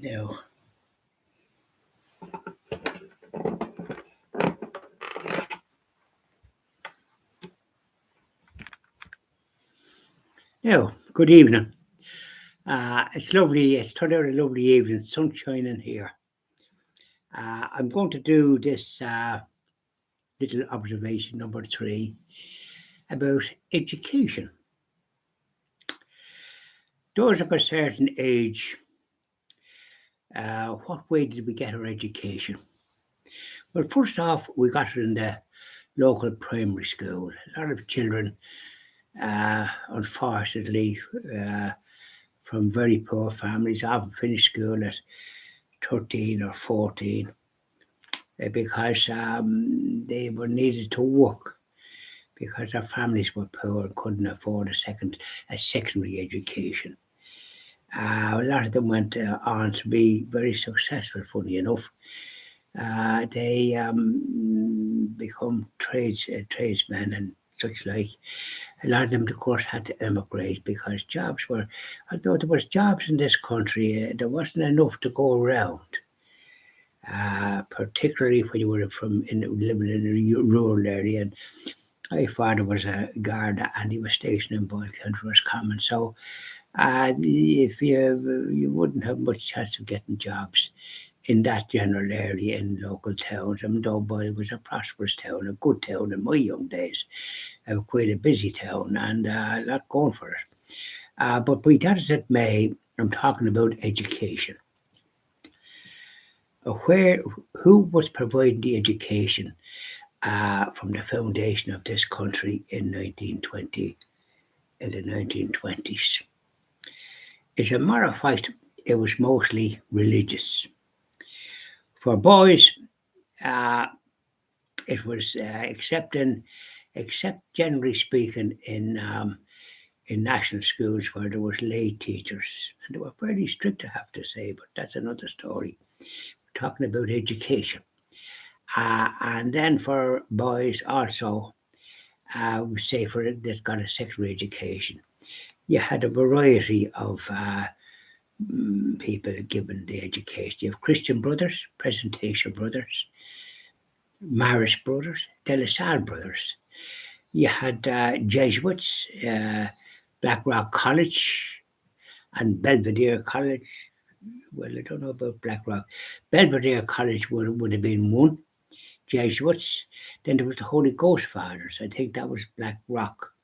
Now, good evening. It's lovely. It's turned out a lovely evening, sun shining here. I'm going to do this little observation number 3 about education. Those of a certain age, what way did we get our education? Well, first off, we got it in the local primary school. A lot of children, unfortunately, from very poor families, often finished school at 13 or 14 because they were needed to work because their families were poor and couldn't afford a secondary education. A lot of them went on to be very successful, funny enough. They become tradesmen and such like. A lot of them, of course, had to emigrate because although there was jobs in this country, there wasn't enough to go around. Particularly when you were living in a rural area. And my father was a Garda and he was stationed in Boyle County Roscommon. So if you wouldn't have much chance of getting jobs in that general area in local towns. I mean, though Boyle was a prosperous town, a good town in my young days, quite a busy town and a lot going for it. But be that as it may, I'm talking about education. Who was providing the education from the foundation of this country in the 1920s? As a matter of fact, it was mostly religious. For boys, it was except generally speaking in national schools where there was lay teachers, and they were fairly strict, I have to say, but that's another story. We're talking about education. And then for boys also, we say for it that got a secondary education, you had a variety of people given the education. You have Christian Brothers, Presentation Brothers, Marist Brothers, De La Salle Brothers. You had Jesuits, Blackrock College, and Belvedere College. Well, I don't know about Blackrock. Belvedere College would have been one. Jesuits. Then there was the Holy Ghost Fathers. I think that was Black Rock.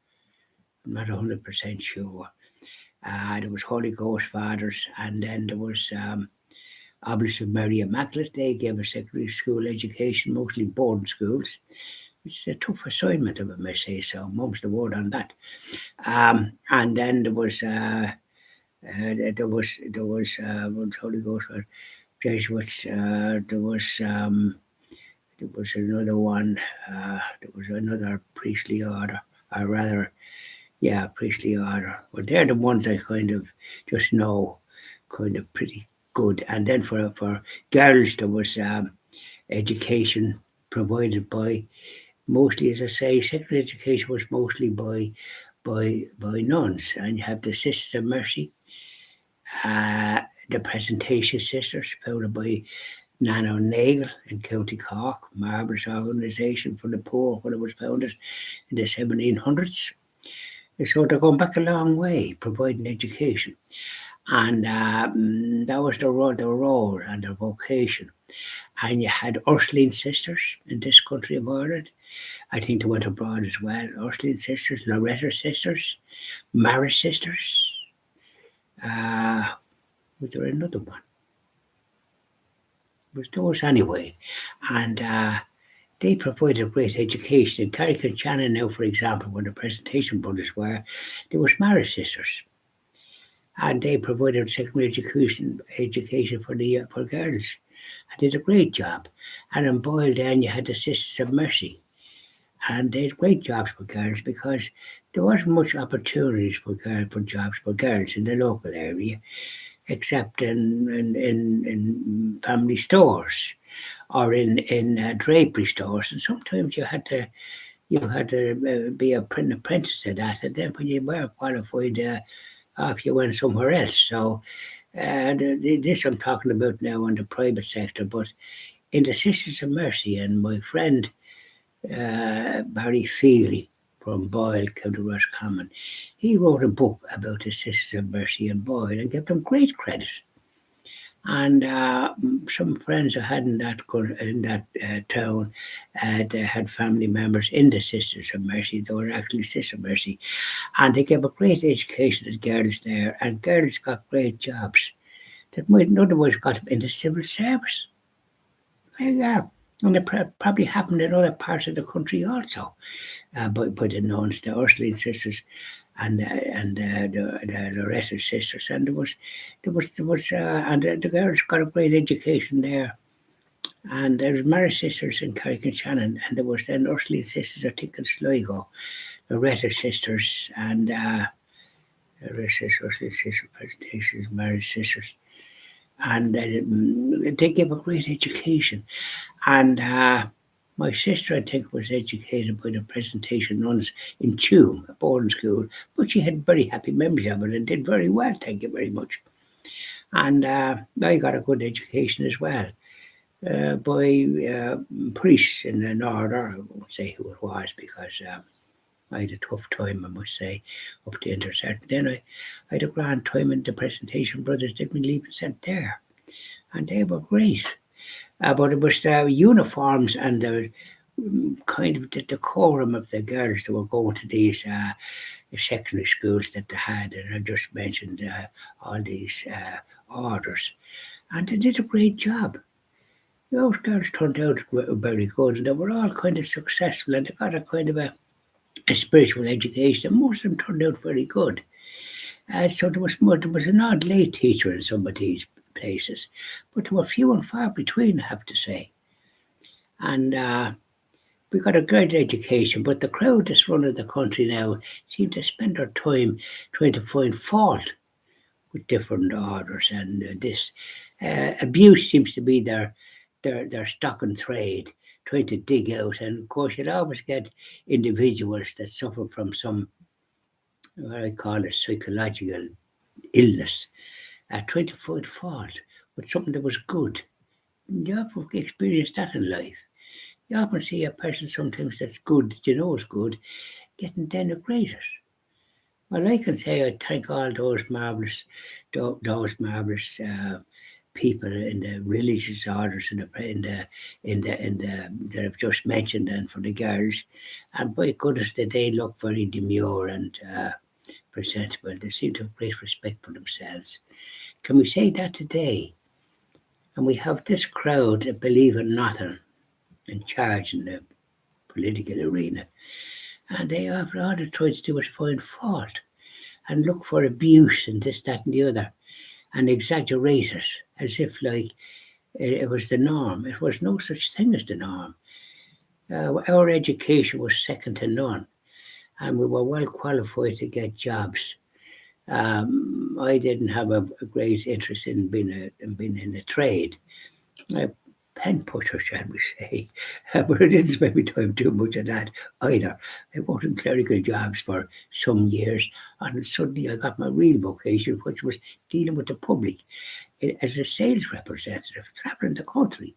I'm not 100% sure. There was Holy Ghost Fathers, and then there was Oblates of Mary Immaculate. They gave a secondary school education, mostly boarding schools. It's a tough assignment, if I may say so. Mum's the word on that. And then there was Holy Ghost Fathers, Jesuits. There was another one. There was another priestly order, or rather, priestly order. But they're the ones I kind of just know, kind of pretty good. And then for girls, there was education provided by mostly, as I say, secondary education was mostly by nuns. And you have the Sisters of Mercy, the Presentation Sisters, founded by Nan O'Neill in County Cork, marvellous organisation for the poor when it was founded in the 1700s. So they're going back a long way, providing education. And that was their role and their vocation. And you had Ursuline sisters in this country of Ireland. I think they went abroad as well. Ursuline sisters, Loretta sisters, Marist sisters. Was there another one? It was those anyway. And they provided great education. In Carrick-on-Shannon now, for example, where the Presentation Brothers were, there was Marist sisters. And they provided secondary education for girls. And did a great job. And in Boyle then you had the Sisters of Mercy. And they had great jobs for girls because there wasn't much opportunities for jobs for girls in the local area, except in family stores or in drapery stores. And sometimes you had to be an apprentice at that. And then when you were qualified, off you went somewhere else. So This I'm talking about now in the private sector, but in the Sisters of Mercy, and my friend Barry Feely from Boyle, County Roscommon, he wrote a book about the Sisters of Mercy in Boyle and gave them great credit. And some friends I had in that town, they had family members in the Sisters of Mercy. They were actually Sisters of Mercy, and they gave a great education to girls there, and girls got great jobs that might not otherwise got them in the civil service. Yeah, and it probably happened in other parts of the country also, by the nuns, the Ursuline sisters, and the Loreto sisters, and and the girls got a great education there. And there was Mary sisters in Carrick-on-Shannon, and there was then Ursuline sisters, I think, in Sligo, the Loreto sisters, and the Ursuline sisters, presentations, Mary sisters, and they gave a great education. And my sister, I think, was educated by the Presentation nuns in Tuam, a boarding school, but she had very happy memories of it and did very well, thank you very much. And I got a good education as well by priests in the North. I won't say who it was because I had a tough time, I must say, up to intercert. Then I had a grand time in the Presentation brothers did me leave and sent there, and they were great. But it was the uniforms and the kind of the decorum of the girls that were going to these secondary schools that they had, and I just mentioned all these orders, and they did a great job. Those girls turned out very good, and they were all kind of successful, and they got a kind of a spiritual education. Most of them turned out very good. So there was an odd lay teacher in some of these places, but they were few and far between, I have to say. And we got a great education, but the crowd that's running the country now seem to spend their time trying to find fault with different orders, and this abuse seems to be their stock and trade, trying to dig out. And of course, you'd always get individuals that suffer from some, what I call it, psychological illness, trying to find fault with something that was good. You often experience that in life. You often see a person sometimes that's good, that you know is good, getting denigrated. Well, I can say I thank all those marvelous people in the religious orders in the that I've just mentioned, and for the girls, and by goodness, that they look very demure and presentable. They seem to have great respect for themselves. Can we say that today? And we have this crowd that believe in nothing in charge in the political arena, and they have all they try to do is find fault and look for abuse and this, that, and the other, and exaggerate it as if like it was the norm. It was no such thing as the norm. Our education was second to none, and we were well qualified to get jobs. I didn't have a great interest in being in a trade. A pen pusher, shall we say, but I didn't spend my time too much on that either. I worked in clerical jobs for some years, and suddenly I got my real vocation, which was dealing with the public as a sales representative, traveling the country,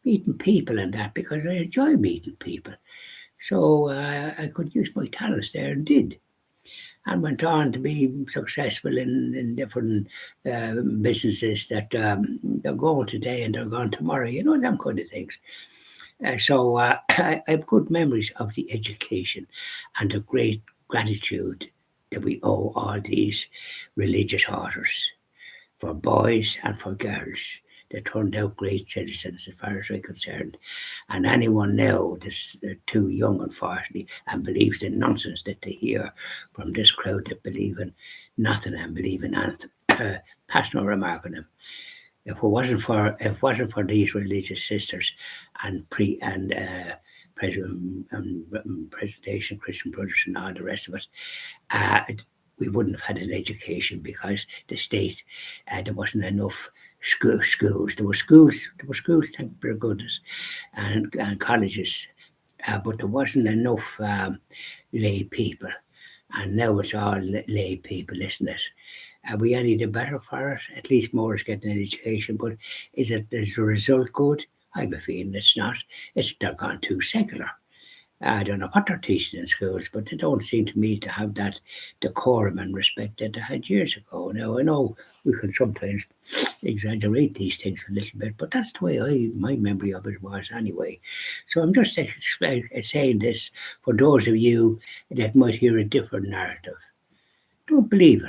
meeting people and that, because I enjoy meeting people. So I could use my talents there and did, and went on to be successful in different businesses that they're going today and they're gone tomorrow, them kind of things. So I have good memories of the education and the great gratitude that we owe all these religious orders for boys and for girls. They turned out great citizens as far as I'm concerned. And anyone now that's too young, unfortunately, and believes the nonsense that they hear from this crowd that believe in nothing and believe in anything, pass no remark on them. If it wasn't for these religious sisters and presentation Christian brothers and all the rest of us, uh, we wouldn't have had an education because the state there wasn't enough schools. There were schools, thank for goodness, and colleges, but there wasn't enough lay people. And now it's all lay people, isn't it? Are we any the better for it? At least more is getting an education, but is the result good? I have a feeling it's not. They're gone too secular. I don't know what they're teaching in schools, but they don't seem to me to have that decorum and respect that they had years ago. Now I know we can sometimes exaggerate these things a little bit, but that's the way my memory of it was anyway. So I'm just saying this for those of you that might hear a different narrative. Don't believe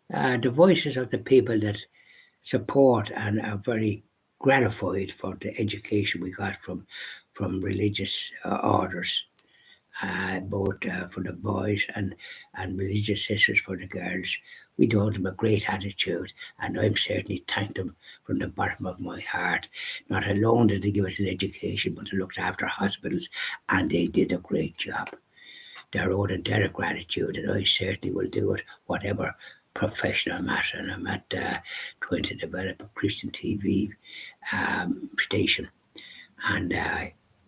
it. The voices of the people that support and are very gratified for the education we got from religious orders, both for the boys and religious sisters for the girls. We told them a great attitude, and I'm certainly thanked them from the bottom of my heart. Not alone did they give us an education, but they looked after hospitals, and they did a great job. They owed a debt of gratitude, and I certainly will do it, whatever professional matter. And I'm at trying to develop a Christian TV station, and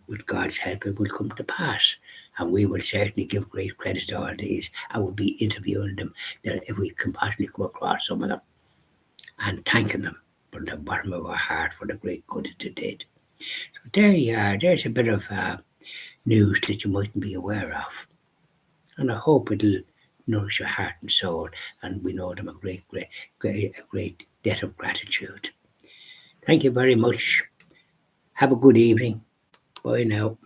with God's help, it will come to pass. And we will certainly give great credit to all these. I will be interviewing them if we can possibly come across some of them and thanking them from the bottom of our heart for the great good that they did. So there you are. There's a bit of news that you mightn't be aware of. And I hope it'll nourish your heart and soul. And we know them a great debt of gratitude. Thank you very much. Have a good evening. Bye now.